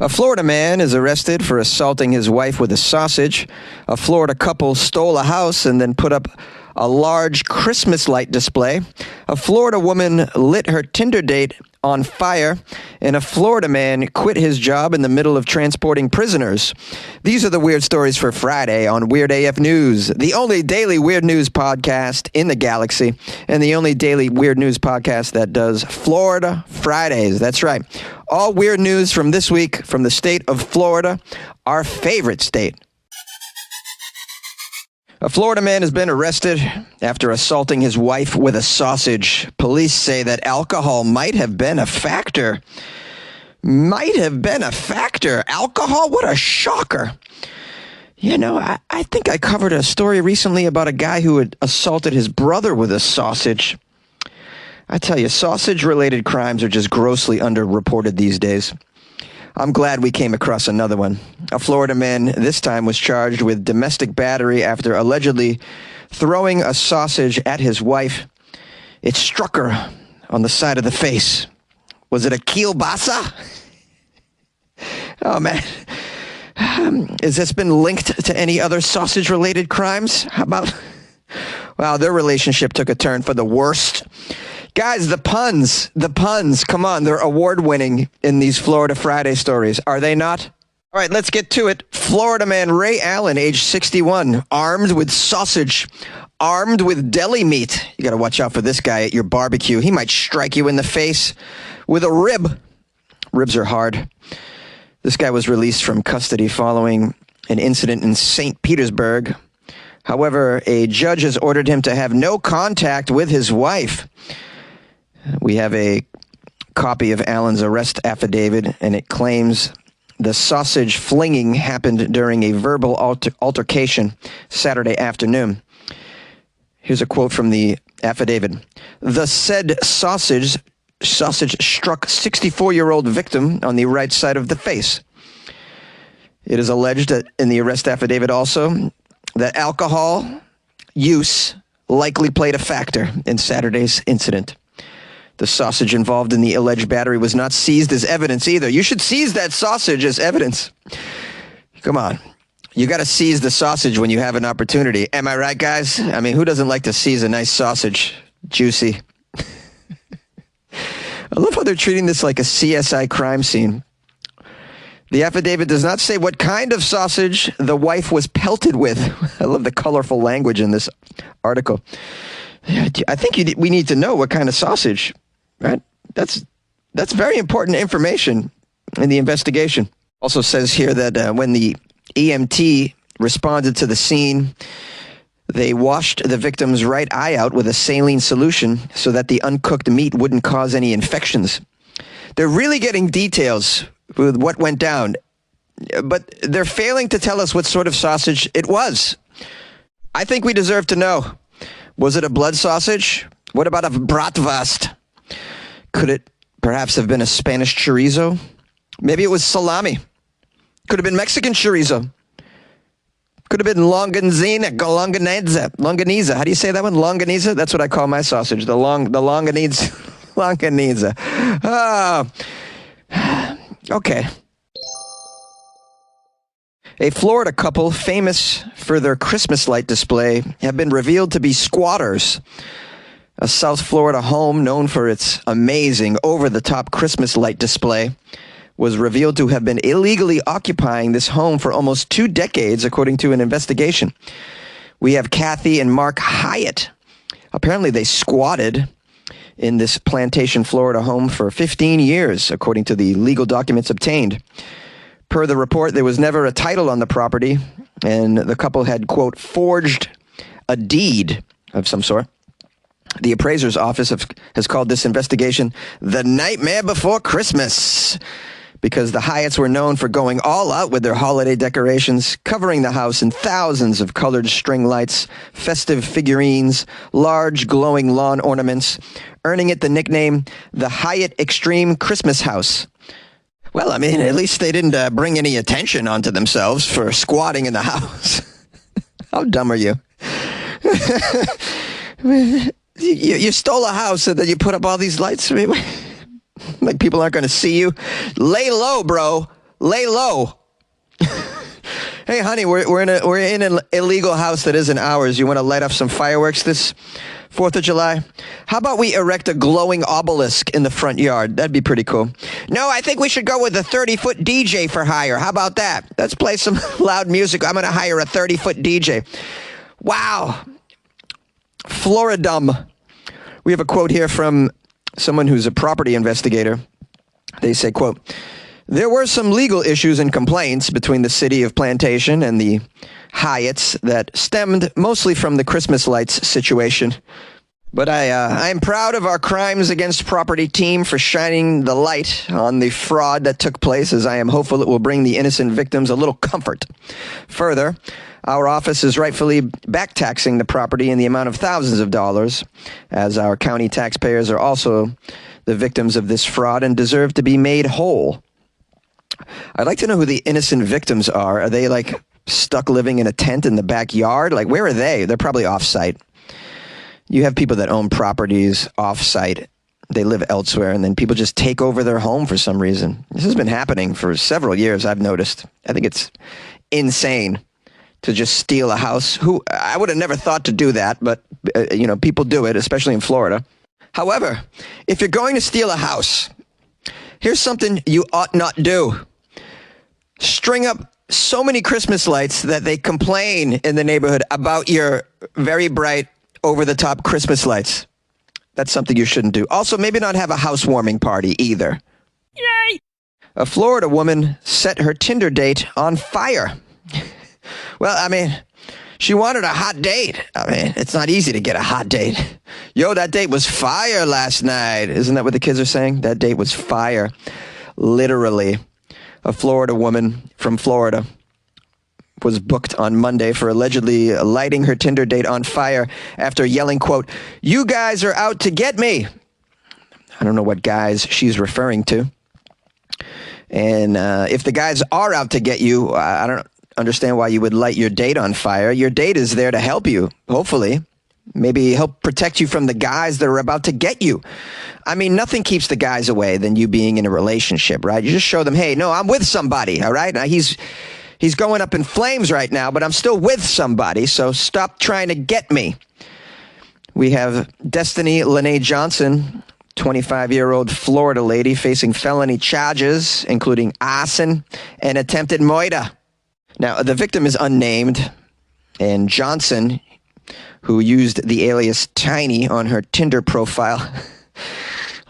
A Florida man is arrested for assaulting his wife with a sausage. A Florida couple stole a house and then put up a large Christmas light display. A Florida woman lit her Tinder date on fire, and a Florida man quit his job in the middle of transporting prisoners. These are the weird stories for Friday on Weird AF News, the only daily weird news podcast in the galaxy, and the only daily weird news podcast that does Florida Fridays. That's right. All weird news from this week from the state of Florida, our favorite state. A Florida man has been arrested after assaulting his wife with a sausage. Police say that alcohol might have been a factor. Alcohol? What a shocker. You know, I think I covered a story recently about a guy who had assaulted his brother with a sausage. I tell you, sausage-related crimes are just grossly underreported these days. I'm glad we came across another one. A Florida man this time was charged with domestic battery after allegedly throwing a sausage at his wife. It struck her on the side of the face. Was it a kielbasa? Oh, man. Has this been linked to any other sausage-related crimes? How about... Wow, their relationship took a turn for the worst. Guys, the puns, come on, they're award-winning in these Florida Friday stories, are they not? All right, let's get to it. Florida man Ray Allen, age 61, armed with sausage, armed with deli meat. You got to watch out for this guy at your barbecue. He might strike you in the face with a rib. Ribs are hard. This guy was released from custody following an incident in St. Petersburg. However, a judge has ordered him to have no contact with his wife. We have a copy of Allen's arrest affidavit, and it claims the sausage flinging happened during a verbal altercation Saturday afternoon. Here's a quote from the affidavit. The said sausage struck 64-year-old victim on the right side of the face. It is alleged that in the arrest affidavit also that alcohol use likely played a factor in Saturday's incident. The sausage involved in the alleged battery was not seized as evidence either. You should seize that sausage as evidence. Come on. You got to seize the sausage when you have an opportunity. Am I right, guys? I mean, who doesn't like to seize a nice sausage? Juicy. I love how they're treating this like a CSI crime scene. The affidavit does not say what kind of sausage the wife was pelted with. I love the colorful language in this article. I think we need to know what kind of sausage, right? That's very important information in the investigation. Also says here that when the EMT responded to the scene, they washed the victim's right eye out with a saline solution so that the uncooked meat wouldn't cause any infections. They're really getting details with what went down, but they're failing to tell us what sort of sausage it was. I think we deserve to know. Was it a blood sausage? What about a bratwurst? Could it perhaps have been a Spanish chorizo? Maybe it was salami. Could have been Mexican chorizo. Could have been longaniza. Longaniza. How do you say that one? Longaniza? That's what I call my sausage. The longaniza. Longaniza. Oh. Okay. A Florida couple famous for their Christmas light display have been revealed to be squatters. A South Florida home known for its amazing over-the-top Christmas light display was revealed to have been illegally occupying this home for almost 2 decades, according to an investigation. We have Kathy and Mark Hyatt. Apparently they squatted in this Plantation, Florida home for 15 years, according to the legal documents obtained. Per the report, there was never a title on the property, and the couple had, quote, forged a deed of some sort. The appraiser's office has called this investigation the Nightmare Before Christmas, because the Hyatts were known for going all out with their holiday decorations, covering the house in thousands of colored string lights, festive figurines, large glowing lawn ornaments, earning it the nickname the Hyatt Extreme Christmas House. Well, I mean, at least they didn't bring any attention onto themselves for squatting in the house. How dumb are you? You stole a house and then you put up all these lights? Like people aren't going to see you? Lay low, bro. Lay low. Hey, honey, we're in an illegal house that isn't ours. You want to light off some fireworks this 4th of July? How about we erect a glowing obelisk in the front yard? That'd be pretty cool. No, I think we should go with a 30-foot DJ for hire. How about that? Let's play some loud music. I'm going to hire a 30-foot DJ. Wow. Floridam. We have a quote here from someone who's a property investigator. They say, quote, there were some legal issues and complaints between the city of Plantation and the Hyatts that stemmed mostly from the Christmas lights situation. But I'm proud of our crimes against property team for shining the light on the fraud that took place, as I am hopeful it will bring the innocent victims a little comfort. Further, our office is rightfully back-taxing the property in the amount of thousands of dollars, as our county taxpayers are also the victims of this fraud and deserve to be made whole. I'd like to know who the innocent victims are. Are they, like, stuck living in a tent in the backyard? Like, where are they? They're probably off-site. You have people that own properties off-site. They live elsewhere, and then people just take over their home for some reason. This has been happening for several years, I've noticed. I think it's insane to just steal a house. I would have never thought to do that, but, people do it, especially in Florida. However, if you're going to steal a house, here's something you ought not do. String up so many Christmas lights that they complain in the neighborhood about your very bright, over-the-top Christmas lights. That's something you shouldn't do. Also, maybe not have a housewarming party either. Yay! A Florida woman set her Tinder date on fire. Well, she wanted a hot date. It's not easy to get a hot date. Yo, that date was fire last night. Isn't that what the kids are saying? That date was fire. Literally. A Florida woman from Florida was booked on Monday for allegedly lighting her Tinder date on fire after yelling, quote, "You guys are out to get me." I don't know what guys she's referring to. And if the guys are out to get you, I don't understand why you would light your date on fire. Your date is there to help you, hopefully. Maybe help protect you from the guys that are about to get you. Nothing keeps the guys away than you being in a relationship, right? You just show them, hey, no, I'm with somebody, all right? Now, he's going up in flames right now, but I'm still with somebody, so stop trying to get me. We have Destiny Lene Johnson, 25-year-old Florida lady facing felony charges, including arson and attempted murder. Now, the victim is unnamed, and Johnson, who used the alias Tiny on her Tinder profile.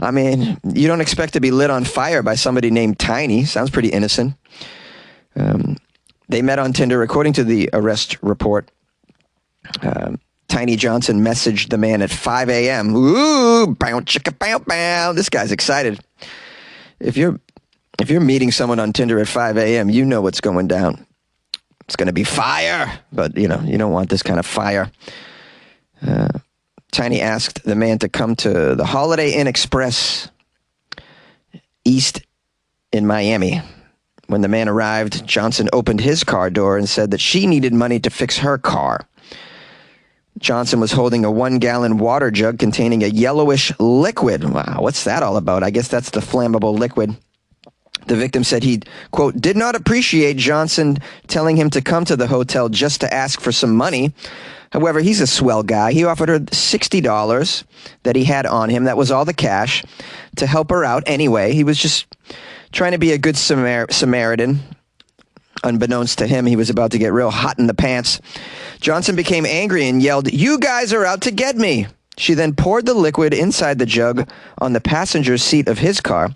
You don't expect to be lit on fire by somebody named Tiny. Sounds pretty innocent. They met on Tinder, according to the arrest report. Tiny Johnson messaged the man at 5 a.m. Ooh, bow, chicka, bow, bow. This guy's excited. If you're meeting someone on Tinder at 5 a.m., you know what's going down. It's going to be fire, but, you don't want this kind of fire. Tiny asked the man to come to the Holiday Inn Express East in Miami. When the man arrived, Johnson opened his car door and said that she needed money to fix her car. Johnson was holding a 1-gallon water jug containing a yellowish liquid. Wow, what's that all about? I guess that's the flammable liquid. The victim said he, quote, did not appreciate Johnson telling him to come to the hotel just to ask for some money. However, he's a swell guy. He offered her $60 that he had on him. That was all the cash to help her out anyway. He was just trying to be a good Samaritan. Unbeknownst to him, he was about to get real hot in the pants. Johnson became angry and yelled, "You guys are out to get me." She then poured the liquid inside the jug on the passenger seat of his car.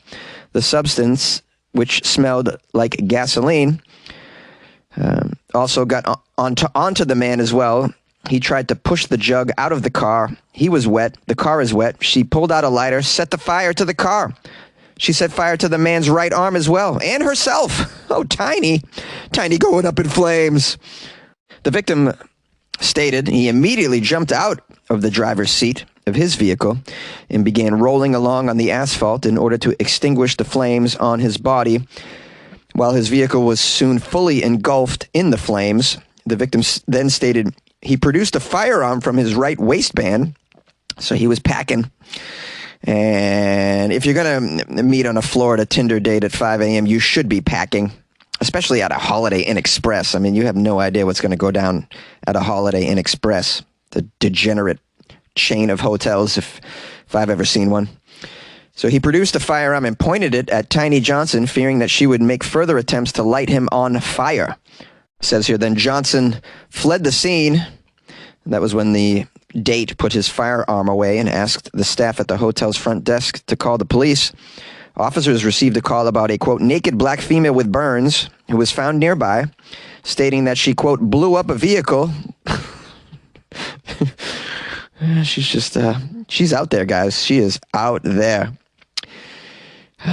The substance, which smelled like gasoline, also got onto the man as well. He tried to push the jug out of the car. He was wet. The car is wet. She pulled out a lighter, set the fire to the car. She set fire to the man's right arm as well, and herself. Oh, Tiny going up in flames. The victim stated he immediately jumped out of the driver's seat of his vehicle and began rolling along on the asphalt in order to extinguish the flames on his body. While his vehicle was soon fully engulfed in the flames, the victim then stated he produced a firearm from his right waistband, so he was packing, And if you're going to meet on a Florida Tinder date at 5 a.m., you should be packing, especially at a Holiday Inn Express. I mean, you have no idea what's going to go down at a Holiday Inn Express, the degenerate chain of hotels, if I've ever seen one. So he produced a firearm and pointed it at Tiny Johnson, fearing that she would make further attempts to light him on fire. It says here, then Johnson fled the scene. That was when the date put his firearm away and asked the staff at the hotel's front desk to call the police. Officers received a call about a, quote, naked black female with burns who was found nearby, stating that she, quote, blew up a vehicle. She's out there, guys. She is out there.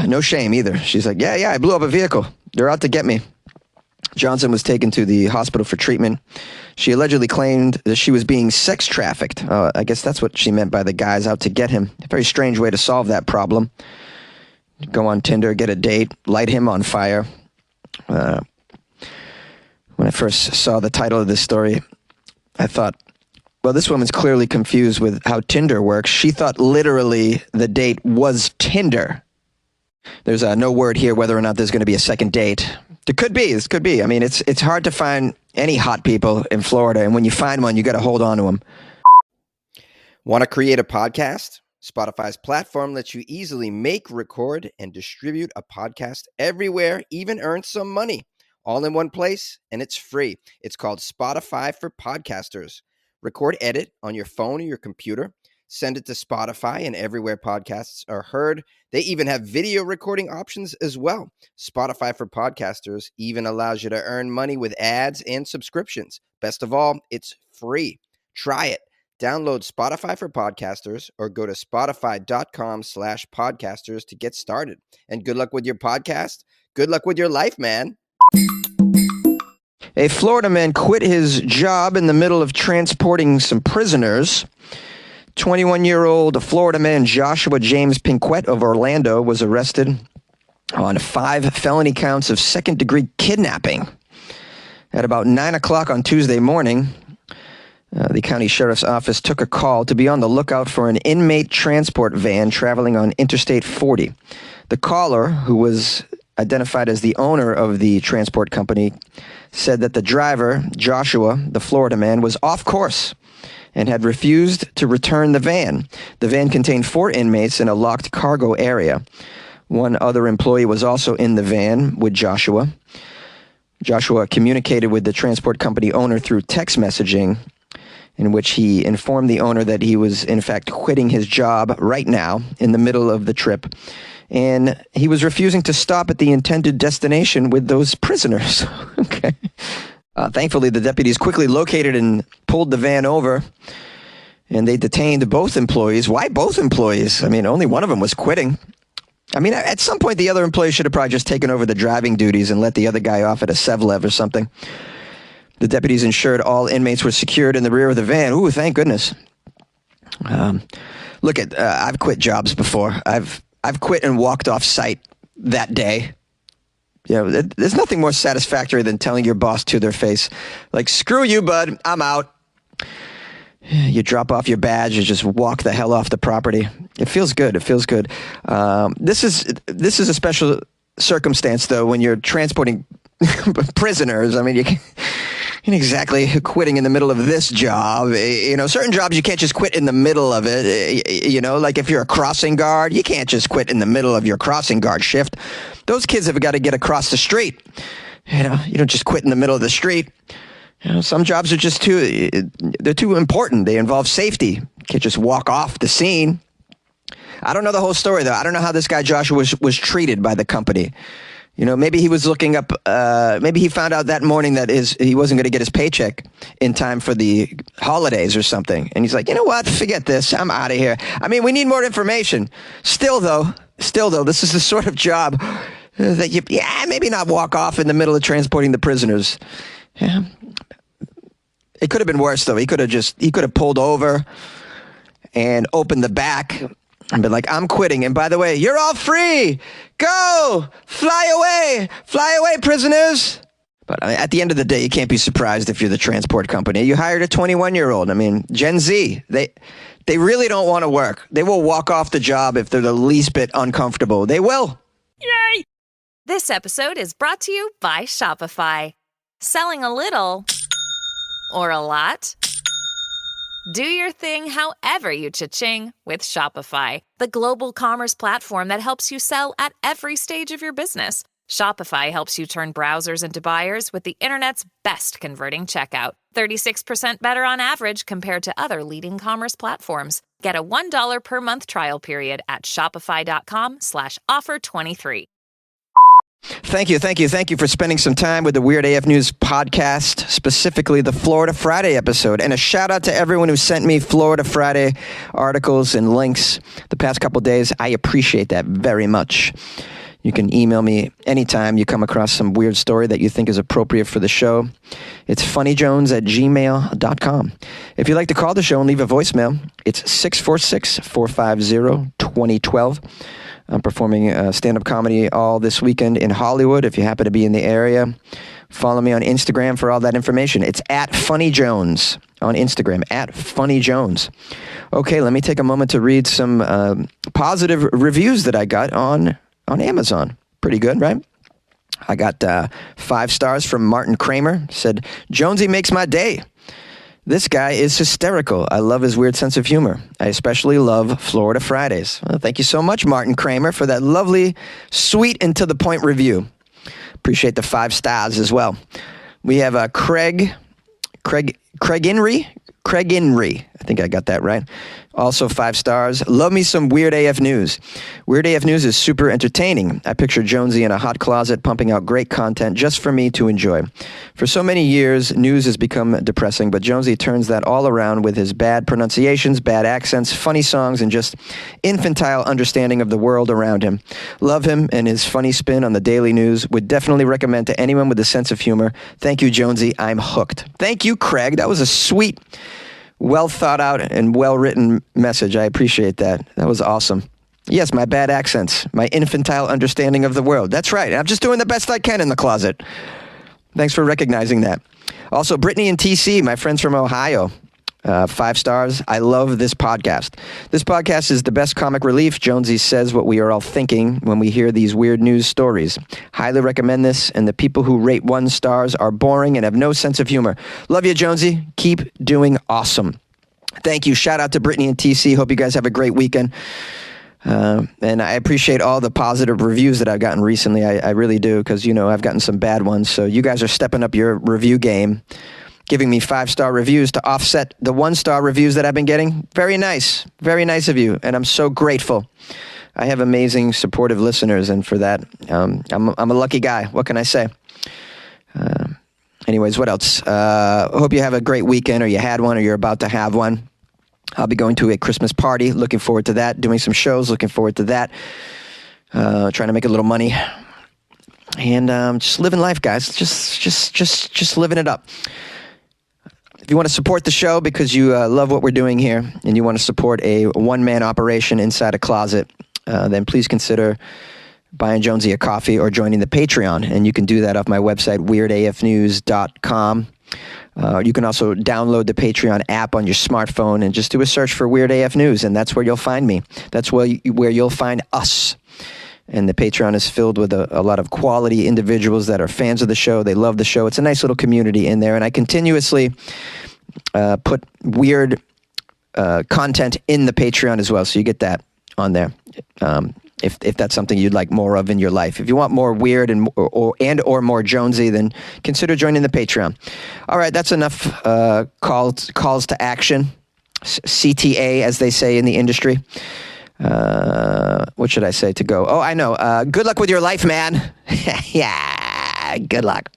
No shame either. She's like, yeah, I blew up a vehicle. They're out to get me. Johnson was taken to the hospital for treatment. She allegedly claimed that she was being sex trafficked. I guess that's what she meant by the guys out to get him. A very strange way to solve that problem. Go on Tinder, get a date, light him on fire. When I first saw the title of this story, I thought, well, this woman's clearly confused with how Tinder works. She thought literally the date was Tinder. There's no word here whether or not there's going to be a second date. There could be. This could be. I mean, it's hard to find any hot people in Florida, and when you find one, you got to hold on to them. Want to create a podcast? Spotify's platform lets you easily make, record, and distribute a podcast everywhere, even earn some money, all in one place, and it's free. It's called Spotify for Podcasters. Record, edit on your phone or your computer. Send it to Spotify and everywhere podcasts are heard. They even have video recording options as well. Spotify for Podcasters even allows you to earn money with ads and subscriptions. Best of all, it's free. Try it. Download Spotify for Podcasters or go to spotify.com/podcasters to get started. And good luck with your podcast. Good luck with your life, man. A Florida man quit his job in the middle of transporting some prisoners. 21-year-old Florida man Joshua James Pinquette of Orlando was arrested on 5 felony counts of second-degree kidnapping. At about 9 o'clock on Tuesday morning, the county sheriff's office took a call to be on the lookout for an inmate transport van traveling on Interstate 40. The caller, who was identified as the owner of the transport company, said that the driver, Joshua, the Florida man, was off course and had refused to return the van. The van contained 4 inmates in a locked cargo area. One other employee was also in the van with Joshua. Joshua communicated with the transport company owner through text messaging, in which he informed the owner that he was, in fact, quitting his job right now in the middle of the trip. And he was refusing to stop at the intended destination with those prisoners. Okay. Thankfully, the deputies quickly located and pulled the van over, and they detained both employees. Why both employees? I mean, only one of them was quitting. I mean, at some point, the other employee should have probably just taken over the driving duties and let the other guy off at a Sevlev or something. The deputies ensured all inmates were secured in the rear of the van. Ooh, thank goodness. Look, I've quit jobs before. I've quit and walked off site that day. You know, there's nothing more satisfactory than telling your boss to their face, like, screw you, bud, I'm out. You drop off your badge, you just walk the hell off the property. It feels good. It feels good. This is a special circumstance, though, when you're transporting prisoners. I mean, you can't exactly quitting in the middle of this job. You know, certain jobs you can't just quit in the middle of it. You know, like if you're a crossing guard, you can't just quit in the middle of your crossing guard shift. Those kids have got to get across the street. You know, you don't just quit in the middle of the street. You know, some jobs are just they're too important. They involve safety. You can't just walk off the scene. I don't know the whole story, though. I don't know how this guy Joshua was treated by the company. You know, maybe he was looking up, maybe he found out that morning that he wasn't going to get his paycheck in time for the holidays or something. And he's like, you know what? Forget this. I'm out of here. I mean, we need more information. Still, though, this is the sort of job that maybe not walk off in the middle of transporting the prisoners. Yeah. It could have been worse, though. He could have pulled over and opened the back and been like, I'm quitting. And by the way, you're all free. Go! Fly away, prisoners. But I mean, at the end of the day, you can't be surprised if you're the transport company. You hired a 21-year-old. I mean, Gen Z, they really don't want to work. They will walk off the job if they're the least bit uncomfortable. They will. Yay! This episode is brought to you by Shopify. Selling a little or a lot? Do your thing however you cha-ching with Shopify, the global commerce platform that helps you sell at every stage of your business. Shopify helps you turn browsers into buyers with the internet's best converting checkout. 36% better on average compared to other leading commerce platforms. Get a $1 per month trial period at shopify.com/offer23. Thank you for spending some time with the Weird AF News podcast, specifically the Florida Friday episode. And a shout out to everyone who sent me Florida Friday articles and links the past couple days. I appreciate that very much. You can email me anytime you come across some weird story that you think is appropriate for the show. It's funnyjones@gmail.com. If you'd like to call the show and leave a voicemail, it's 646-450-2012. I'm performing stand-up comedy all this weekend in Hollywood. If you happen to be in the area, follow me on Instagram for all that information. It's at funnyjones on Instagram, at funnyjones. Okay, let me take a moment to read some positive reviews that I got on Amazon. Pretty good, right? I got 5 stars from Martin Kramer. Said, Jonesy makes my day. This guy is hysterical. I love his weird sense of humor. I especially love Florida Fridays. Well, thank you so much, Martin Kramer, for that lovely, sweet, and to-the-point review. Appreciate the 5 stars as well. We have Craig Inry. I think I got that right. Also 5 stars. Love me some Weird AF News. Weird AF News is super entertaining. I picture Jonesy in a hot closet pumping out great content just for me to enjoy. For so many years, news has become depressing, but Jonesy turns that all around with his bad pronunciations, bad accents, funny songs, and just infantile understanding of the world around him. Love him and his funny spin on the daily news. Would definitely recommend to anyone with a sense of humor. Thank you, Jonesy. I'm hooked. Thank you, Craig. That was a sweet, well thought out and well written message. I appreciate that. That was awesome. Yes, my bad accents, my infantile understanding of the world. That's right. I'm just doing the best I can in the closet. Thanks for recognizing that. Also, Brittany and TC, my friends from Ohio. 5 stars. I love this podcast. This podcast is the best comic relief. Jonesy says what we are all thinking when we hear these weird news stories. Highly recommend this, and the people who rate 1 stars are boring and have no sense of humor. Love you, Jonesy. Keep doing awesome. Thank you. Shout out to Brittany and TC. Hope you guys have a great weekend. And I appreciate all the positive reviews that I've gotten recently. I really do, because, I've gotten some bad ones. So you guys are stepping up your review game, giving me 5-star reviews to offset the 1-star reviews that I've been getting. Very nice. Very nice of you. And I'm so grateful. I have amazing, supportive listeners. And for that, I'm a lucky guy. What can I say? Anyways, what else? Hope you have a great weekend, or you had one, or you're about to have one. I'll be going to a Christmas party. Looking forward to that. Doing some shows. Looking forward to that. Trying to make a little money. And just living life, guys. Just living it up. If you want to support the show because you love what we're doing here and you want to support a one-man operation inside a closet, then please consider buying Jonesy a coffee or joining the Patreon. And you can do that off my website, weirdafnews.com. You can also download the Patreon app on your smartphone and just do a search for Weird AF News, and that's where you'll find me. That's where you'll find us. And the Patreon is filled with a lot of quality individuals that are fans of the show. They love the show. It's a nice little community in there. And I continuously put weird content in the Patreon as well. So you get that on there if that's something you'd like more of in your life. If you want more weird and or more Jonesy, then consider joining the Patreon. All right, that's enough calls to action. CTA, as they say in the industry. What should I say to go? Oh, I know. Good luck with your life, man. Yeah, good luck.